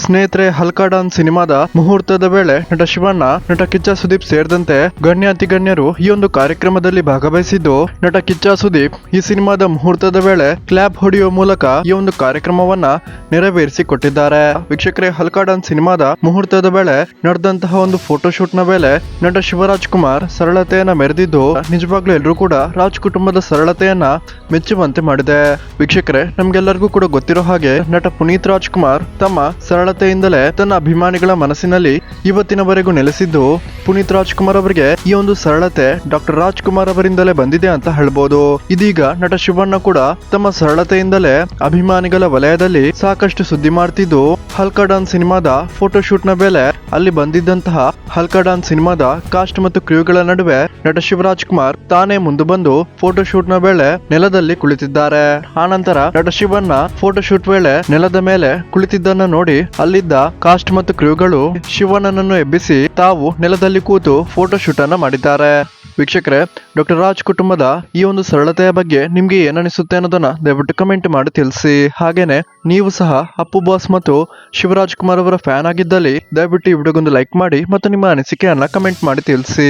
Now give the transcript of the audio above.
ಸ್ನೇಹಿತರೆ, ಹಲ್ಕ ಡಾನ್ ಸಿನಿಮಾದ ಮುಹೂರ್ತದ ವೇಳೆ ನಟ ಶಿವಣ್ಣ, ನಟ ಕಿಚ್ಚ ಸುದೀಪ್ ಸೇರಿದಂತೆ ಗಣ್ಯಾತಿ ಗಣ್ಯರು ಈ ಒಂದು ಕಾರ್ಯಕ್ರಮದಲ್ಲಿ ಭಾಗವಹಿಸಿದ್ದು, ನಟ ಕಿಚ್ಚ ಸುದೀಪ್ ಈ ಸಿನಿಮಾದ ಮುಹೂರ್ತದ ವೇಳೆ ಕ್ಲಾಪ್ ಹೊಡೆಯುವ ಮೂಲಕ ಈ ಒಂದು ಕಾರ್ಯಕ್ರಮವನ್ನ ನೆರವೇರಿಸಿ ಕೊಟ್ಟಿದ್ದಾರೆ. ವೀಕ್ಷಕರೇ, ಹಲ್ಕ ಡಾನ್ ಸಿನಿಮಾದ ಮುಹೂರ್ತದ ವೇಳೆ ನಡೆದಂತಹ ಒಂದು ಫೋಟೋಶೂಟ್ ನ ವೇಳೆ ನಟ ಶಿವರಾಜ್ ಕುಮಾರ್ ಸರಳತೆಯನ್ನ ಮೆರೆದಿದ್ದು, ನಿಜವಾಗ್ಲೂ ಎಲ್ಲರೂ ಕೂಡ ರಾಜ್ ಕುಟುಂಬದ ಸರಳತೆಯನ್ನ ಮೆಚ್ಚುವಂತೆ ಮಾಡಿದೆ. ವೀಕ್ಷಕರೇ, ನಮ್ಗೆಲ್ಲರಿಗೂ ಕೂಡ ಗೊತ್ತಿರೋ ಹಾಗೆ ನಟ ಪುನೀತ್ ರಾಜ್ಕುಮಾರ್ ತಮ್ಮ ಸರಳತೆಯಿಂದಲೇ ತನ್ನ ಅಭಿಮಾನಿಗಳ ಮನಸ್ಸಿನಲ್ಲಿ ಇವತ್ತಿನವರೆಗೂ ನೆಲೆಸಿದ್ದು, ಪುನೀತ್ ರಾಜ್ಕುಮಾರ್ ಅವರಿಗೆ ಈ ಒಂದು ಸರಳತೆ ಡಾಕ್ಟರ್ ರಾಜ್ಕುಮಾರ್ ಅವರಿಂದಲೇ ಬಂದಿದೆ ಅಂತ ಹೇಳ್ಬೋದು. ಇದೀಗ ನಟ ಶಿವಣ್ಣ ಕೂಡ ತಮ್ಮ ಸರಳತೆಯಿಂದಲೇ ಅಭಿಮಾನಿಗಳ ವಲಯದಲ್ಲಿ ಸಾಕಷ್ಟು ಸುದ್ದಿ ಮಾಡ್ತಿದ್ದು, ಹಲ್ಕ ಡಾನ್ ಸಿನಿಮಾದ ಫೋಟೋಶೂಟ್ ನ ವೇಳೆ ಅಲ್ಲಿ ಬಂದಿದ್ದಂತಹ ಹಲ್ಕ ಡಾನ್ ಸಿನಿಮಾದ ಕಾಸ್ಟ್ ಮತ್ತು ಕ್ರ್ಯೂಗಳ ನಡುವೆ ನಟ ಶಿವರಾಜ್ ಕುಮಾರ್ ತಾನೇ ಮುಂದೆ ಬಂದು ಫೋಟೋಶೂಟ್ ನ ವೇಳೆ ನೆಲದಲ್ಲಿ ಕುಳಿತಿದ್ದಾರೆ. ಆನಂತರ ನಟ ಶಿವಣ್ಣ ಫೋಟೋಶೂಟ್ ವೇಳೆ ನೆಲದ ಮೇಲೆ ಕುಳಿತಿದ್ದನ್ನ ನೋಡಿ ಅಲ್ಲಿದ್ದ ಕಾಸ್ಟ್ ಮತ್ತು ಕ್ರ್ಯೂಗಳು ಶಿವಣ್ಣನನ್ನು ಎಬ್ಬಿಸಿ ತಾವು ನೆಲದಲ್ಲಿ ಕೂತು ಫೋಟೋಶೂಟ್ ಅನ್ನ ಮಾಡಿದ್ದಾರೆ. ವೀಕ್ಷಕರೇ, ಡಾಕ್ಟರ್ ರಾಜ್ ಕುಟುಂಬದ ಈ ಒಂದು ಸರಳತೆಯ ಬಗ್ಗೆ ನಿಮ್ಗೆ ಏನನಿಸುತ್ತೆ ಅನ್ನೋದನ್ನ ದಯವಿಟ್ಟು ಕಮೆಂಟ್ ಮಾಡಿ ತಿಳಿಸಿ. ಹಾಗೇನೆ ನೀವು ಸಹ ಅಪ್ಪು ಬಾಸ್ ಮತ್ತು ಶಿವರಾಜ್ ಕುಮಾರ್ ಅವರ ಫ್ಯಾನ್ ಆಗಿದ್ದಲ್ಲಿ ದಯವಿಟ್ಟು ಈ ವಿಡಿಯೋಗೊಂದು ಲೈಕ್ ಮಾಡಿ ಮತ್ತು ನಿಮ್ಮ ಅನಿಸಿಕೆಯನ್ನ ಕಮೆಂಟ್ ಮಾಡಿ ತಿಳಿಸಿ.